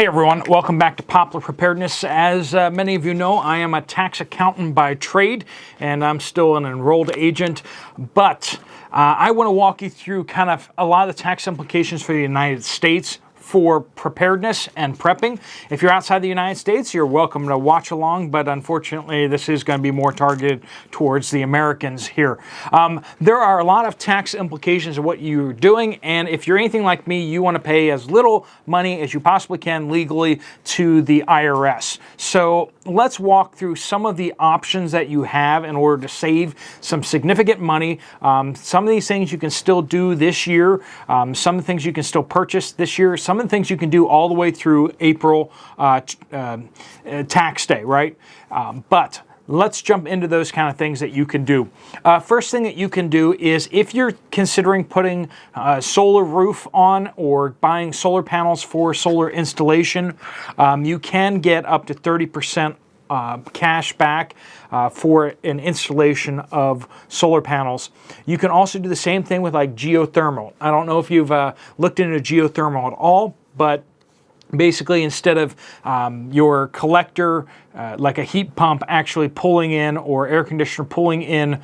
Hey everyone, welcome back to Poplar Preparedness. As many of you know, I am a tax accountant by trade, and I'm still an enrolled agent, but I want to walk you through kind of a lot of the tax implications for the United States for preparedness and prepping. If you're outside the United States, you're welcome to watch along, but unfortunately this is going to be more targeted towards the Americans here. There are a lot of tax implications of what you're doing, and if you're anything like me, you want to pay as little money as you possibly can legally to the IRS. So let's walk through some of the options that you have in order to save some significant money. Some of these things you can still do this year. Some of the things you can still purchase this year. Some of the things you can do all the way through April tax day, right? But let's jump into those kind of things that you can do. First thing that you can do is if you're considering putting a solar roof on or buying solar panels for solar installation, you can get up to 30% cash back for an installation of solar panels. You can also do the same thing with like geothermal. I don't know if you've looked into geothermal at all, but basically instead of your collector, like a heat pump actually pulling in, or air conditioner pulling in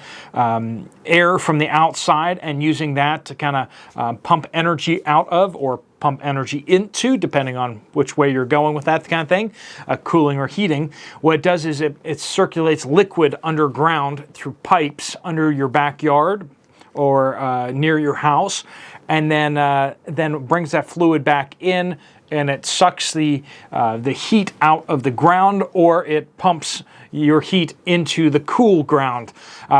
air from the outside and using that to kind of pump energy out of, or pump energy into, depending on which way you're going with that kind of thing, cooling or heating. What it does is it circulates liquid underground through pipes under your backyard or near your house, and then brings that fluid back in, and it sucks the heat out of the ground, or it pumps your heat into the cool ground,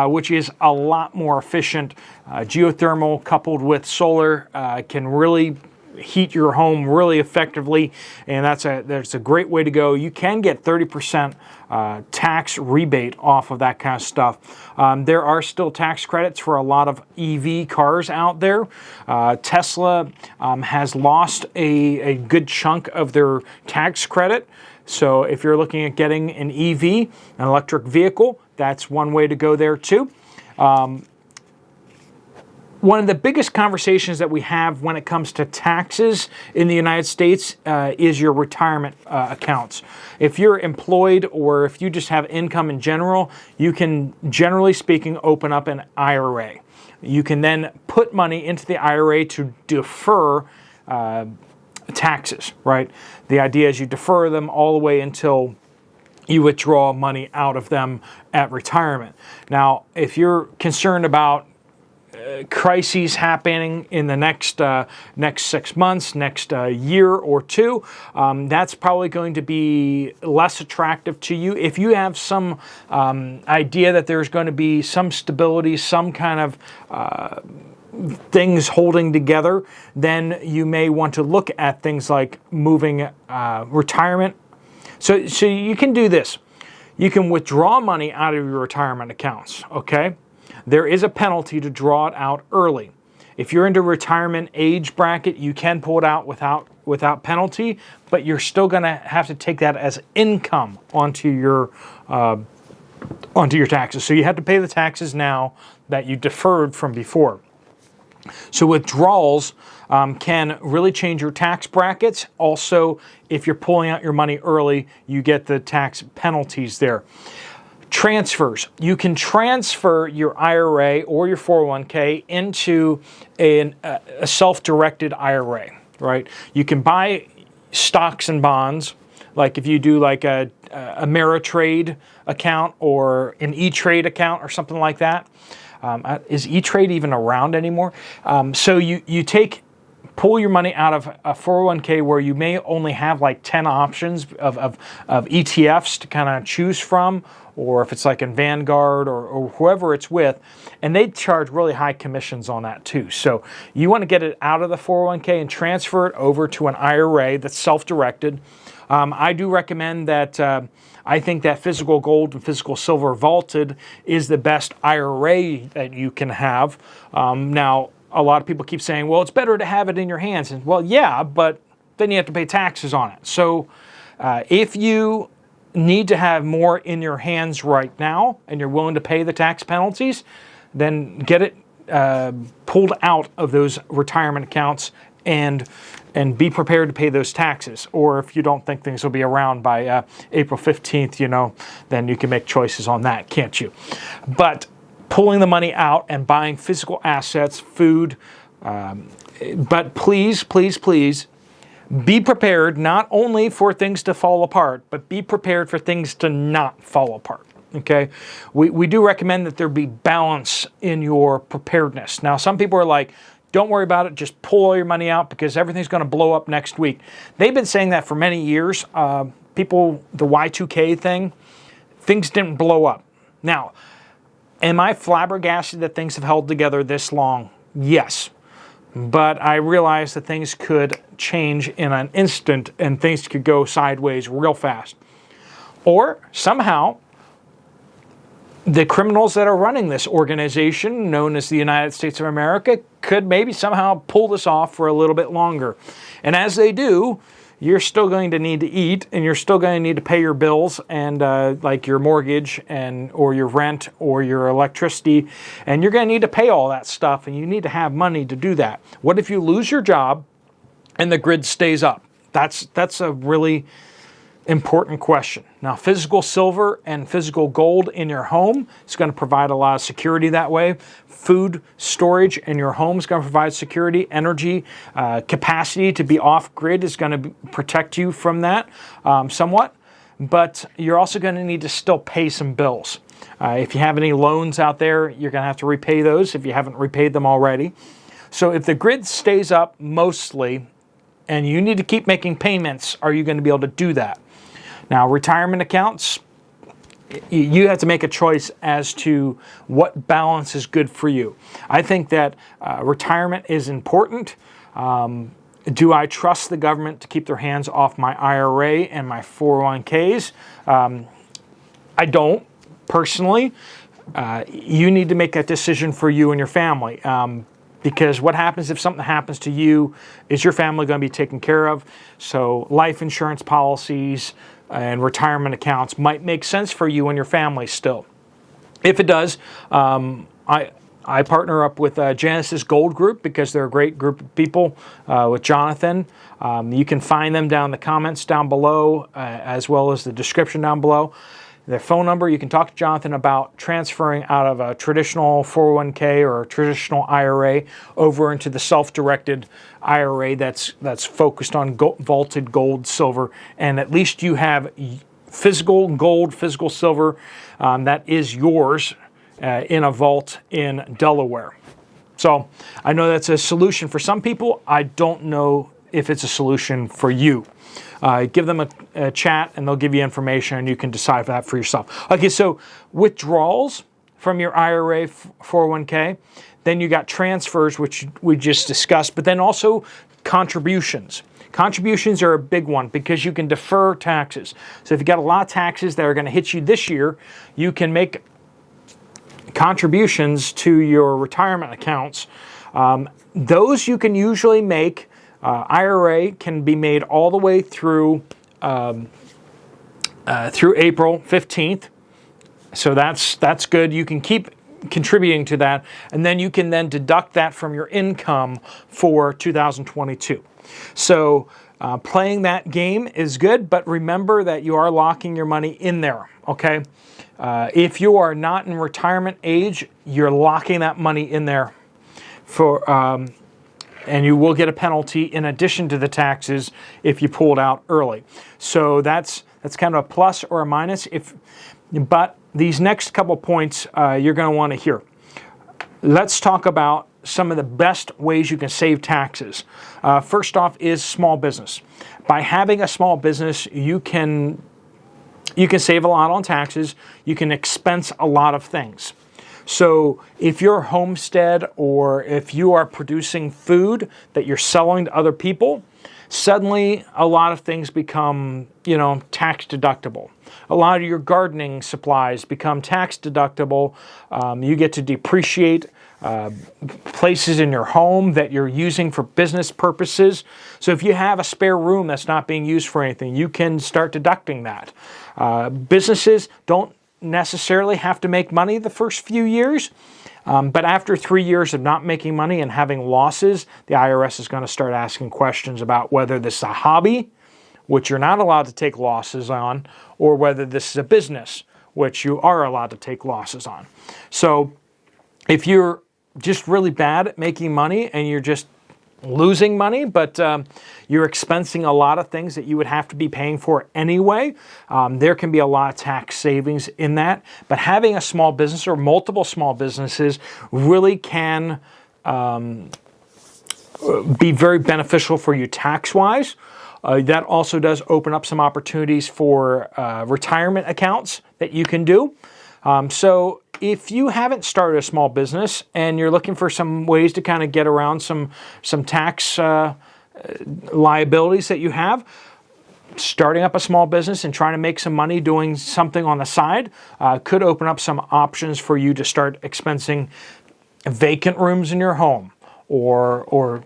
which is a lot more efficient. Geothermal coupled with solar can really heat your home really effectively, and that's a great way to go. You can get 30% tax rebate off of that kind of stuff. There are still tax credits for a lot of EV cars out there. Tesla has lost a good chunk of their tax credit. So if you're looking at getting an EV, an electric vehicle, that's one way to go there too. One of the biggest conversations that we have when it comes to taxes in the United States is your retirement accounts. If you're employed or if you just have income in general, you can, generally speaking, open up an IRA. You can then put money into the IRA to defer taxes, right? The idea is you defer them all the way until you withdraw money out of them at retirement. Now, if you're concerned about crises happening in the next 6 months, next year or two, that's probably going to be less attractive to you. If you have some idea that there's going to be some stability, some kind of things holding together, then you may want to look at things like moving retirement. So you can do this. You can withdraw money out of your retirement accounts, okay? There is a penalty to draw it out early. If you're into retirement age bracket, you can pull it out without penalty, but you're still going to have to take that as income onto your taxes. So you have to pay the taxes now that you deferred from before. So withdrawals can really change your tax brackets. Also, if you're pulling out your money early, you get the tax penalties there. Transfers. You can transfer your IRA or your 401k into a self-directed IRA, right? You can buy stocks and bonds, like if you do like a Ameritrade account or an E-Trade account or something like that. Is E-Trade even around anymore? So you pull your money out of a 401k where you may only have like 10 options of ETFs to kind of choose from, or if it's like in Vanguard or whoever it's with, and they charge really high commissions on that too. So you want to get it out of the 401k and transfer it over to an IRA that's self-directed. I do recommend that. I think that physical gold and physical silver vaulted is the best IRA that you can have. Now, a lot of people keep saying, well, it's better to have it in your hands. And well, yeah, but then you have to pay taxes on it. So if you need to have more in your hands right now and you're willing to pay the tax penalties, then get it pulled out of those retirement accounts and be prepared to pay those taxes. Or if you don't think things will be around by April 15th, then you can make choices on that, can't you? But pulling the money out and buying physical assets, food, but please, please, please, be prepared not only for things to fall apart, but be prepared for things to not fall apart. Okay, we do recommend that there be balance in your preparedness. Now, some people are like, don't worry about it, just pull all your money out because everything's going to blow up next week. They've been saying that for many years. The Y2K thing, things didn't blow up. Now, am I flabbergasted that things have held together this long? Yes. But I realize that things could change in an instant and things could go sideways real fast. Or somehow, the criminals that are running this organization, known as the United States of America, could maybe somehow pull this off for a little bit longer. And as they do, you're still going to need to eat, and you're still going to need to pay your bills and like your mortgage or your rent or your electricity, and you're going to need to pay all that stuff, and you need to have money to do that. What if you lose your job and the grid stays up? That's a really important question. Now, physical silver and physical gold in your home is going to provide a lot of security that way. Food storage in your home is going to provide security. Energy capacity to be off-grid is going to protect you from that somewhat. But you're also going to need to still pay some bills. If you have any loans out there, you're going to have to repay those if you haven't repaid them already. So if the grid stays up mostly and you need to keep making payments, are you going to be able to do that? Now, retirement accounts, you have to make a choice as to what balance is good for you. I think that retirement is important. Do I trust the government to keep their hands off my IRA and my 401ks? I don't, personally. You need to make that decision for you and your family. Because what happens if something happens to you? Is your family going to be taken care of? So life insurance policies and retirement accounts might make sense for you and your family still. If it does, I partner up with Genesis Gold Group because they're a great group of people with Jonathan. You can find them down in the comments down below as well as the description down below. Their phone number, you can talk to Jonathan about transferring out of a traditional 401k or a traditional IRA over into the self-directed IRA that's focused on vaulted gold, silver, and at least you have physical gold, physical silver that is yours in a vault in Delaware. So I know that's a solution for some people. I don't know if it's a solution for you. Give them a chat and they'll give you information and you can decide that for yourself. Okay, so withdrawals from your IRA 401k, then you got transfers, which we just discussed, but then also contributions. Contributions are a big one because you can defer taxes. So if you got a lot of taxes that are going to hit you this year, you can make contributions to your retirement accounts. Those you can usually make. IRA can be made all the way through April 15th. So that's good. You can keep contributing to that, and then you can then deduct that from your income for 2022. So playing that game is good, but remember that you are locking your money in there, okay? If you are not in retirement age, you're locking that money in there for... and you will get a penalty in addition to the taxes if you pull it out early. So that's kind of a plus or a minus. But these next couple points you're going to want to hear. Let's talk about some of the best ways you can save taxes. First off is small business. By having a small business, you can save a lot on taxes. You can expense a lot of things. So if you're a homestead or if you are producing food that you're selling to other people, suddenly a lot of things become, tax deductible. A lot of your gardening supplies become tax deductible. You get to depreciate places in your home that you're using for business purposes. So if you have a spare room that's not being used for anything, you can start deducting that. Businesses don't necessarily have to make money the first few years. But after 3 years of not making money and having losses, the IRS is going to start asking questions about whether this is a hobby, which you're not allowed to take losses on, or whether this is a business, which you are allowed to take losses on. So if you're just really bad at making money and you're just losing money, but you're expensing a lot of things that you would have to be paying for anyway, there can be a lot of tax savings in that. But having a small business or multiple small businesses really can be very beneficial for you tax-wise. That also does open up some opportunities for retirement accounts that you can do. So if you haven't started a small business and you're looking for some ways to kind of get around some tax liabilities that you have, starting up a small business and trying to make some money doing something on the side could open up some options for you to start expensing vacant rooms in your home, or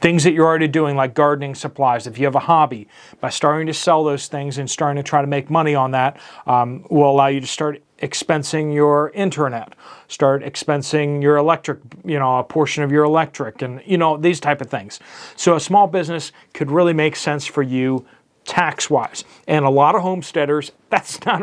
things that you're already doing, like gardening supplies. If you have a hobby, by starting to sell those things and starting to try to make money on that, will allow you to start expensing your internet, start expensing your electric, a portion of your electric, and these type of things. So a small business could really make sense for you tax-wise. And a lot of homesteaders, that's not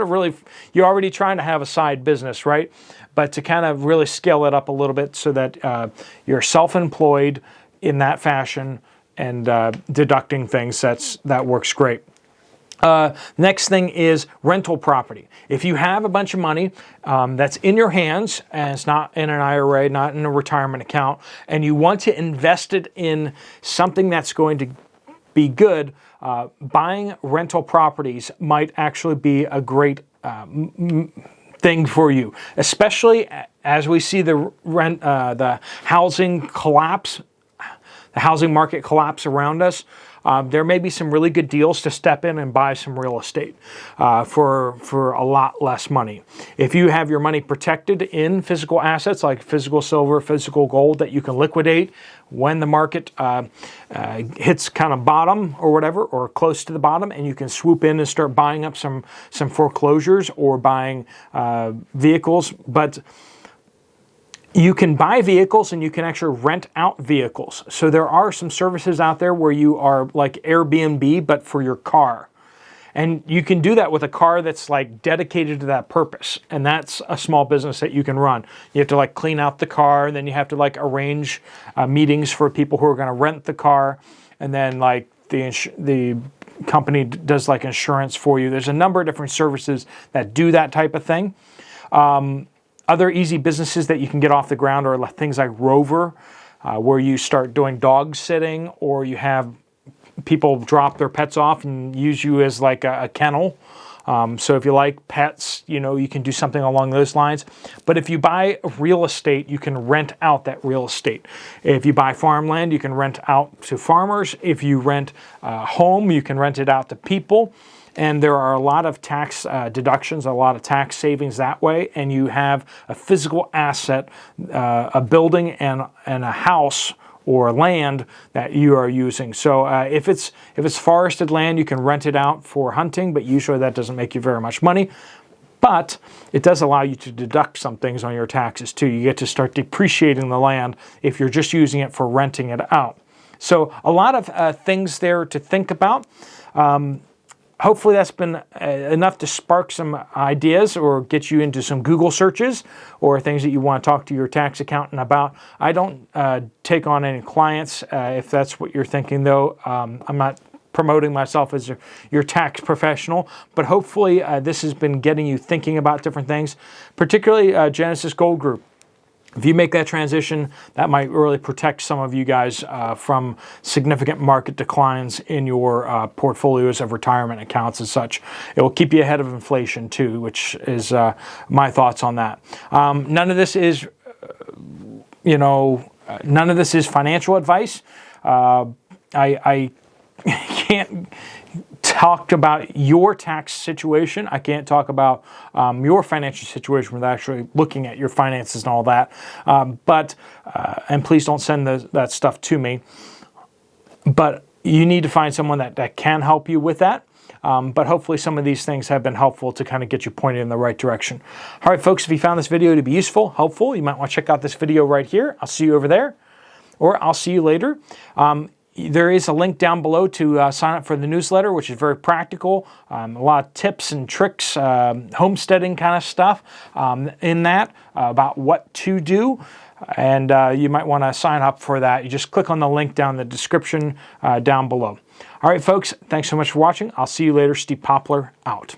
you're already trying to have a side business, right? But to kind of really scale it up a little bit so that you're self-employed in that fashion and deducting things, that works great. Next thing is rental property. If you have a bunch of money that's in your hands and it's not in an IRA, not in a retirement account, and you want to invest it in something that's going to be good, buying rental properties might actually be a great thing for you, especially as we see the housing collapse, the housing market collapse around us. There may be some really good deals to step in and buy some real estate for a lot less money. If you have your money protected in physical assets like physical silver, physical gold that you can liquidate when the market hits kind of bottom or whatever, or close to the bottom, and you can swoop in and start buying up some foreclosures or buying vehicles. But you can buy vehicles and you can actually rent out vehicles. So there are some services out there where you are like Airbnb, but for your car. And you can do that with a car that's like dedicated to that purpose. And that's a small business that you can run. You have to like clean out the car, and then you have to like arrange meetings for people who are going to rent the car. And then like the company does like insurance for you. There's a number of different services that do that type of thing. Other easy businesses that you can get off the ground are things like Rover, where you start doing dog sitting, or you have people drop their pets off and use you as like a kennel. So if you like pets, you can do something along those lines. But if you buy real estate, you can rent out that real estate. If you buy farmland, you can rent out to farmers. If you rent a home, you can rent it out to people. And there are a lot of tax deductions, a lot of tax savings that way. And you have a physical asset, a building and a house or land that you are using. So if it's forested land, you can rent it out for hunting, but usually that doesn't make you very much money. But it does allow you to deduct some things on your taxes too. You get to start depreciating the land if you're just using it for renting it out. So a lot of things there to think about. Hopefully that's been enough to spark some ideas or get you into some Google searches or things that you want to talk to your tax accountant about. I don't take on any clients if that's what you're thinking, though. I'm not promoting myself as your tax professional, but hopefully this has been getting you thinking about different things, particularly Genesis Gold Group. If you make that transition, that might really protect some of you guys from significant market declines in your portfolios of retirement accounts and such. It will keep you ahead of inflation too, which is my thoughts on that. None of this is, none of this is financial advice. I can't talk about your tax situation. I can't talk about your financial situation without actually looking at your finances and all that. And please don't send that stuff to me. But you need to find someone that can help you with that. But hopefully some of these things have been helpful to kind of get you pointed in the right direction. All right, folks, if you found this video to be useful, helpful, you might want to check out this video right here. I'll see you over there, or I'll see you later. There is a link down below to sign up for the newsletter, which is very practical. A lot of tips and tricks, homesteading kind of stuff in that about what to do. And you might want to sign up for that. You just click on the link down in the description down below. All right, folks, thanks so much for watching. I'll see you later. Steve Poplar out.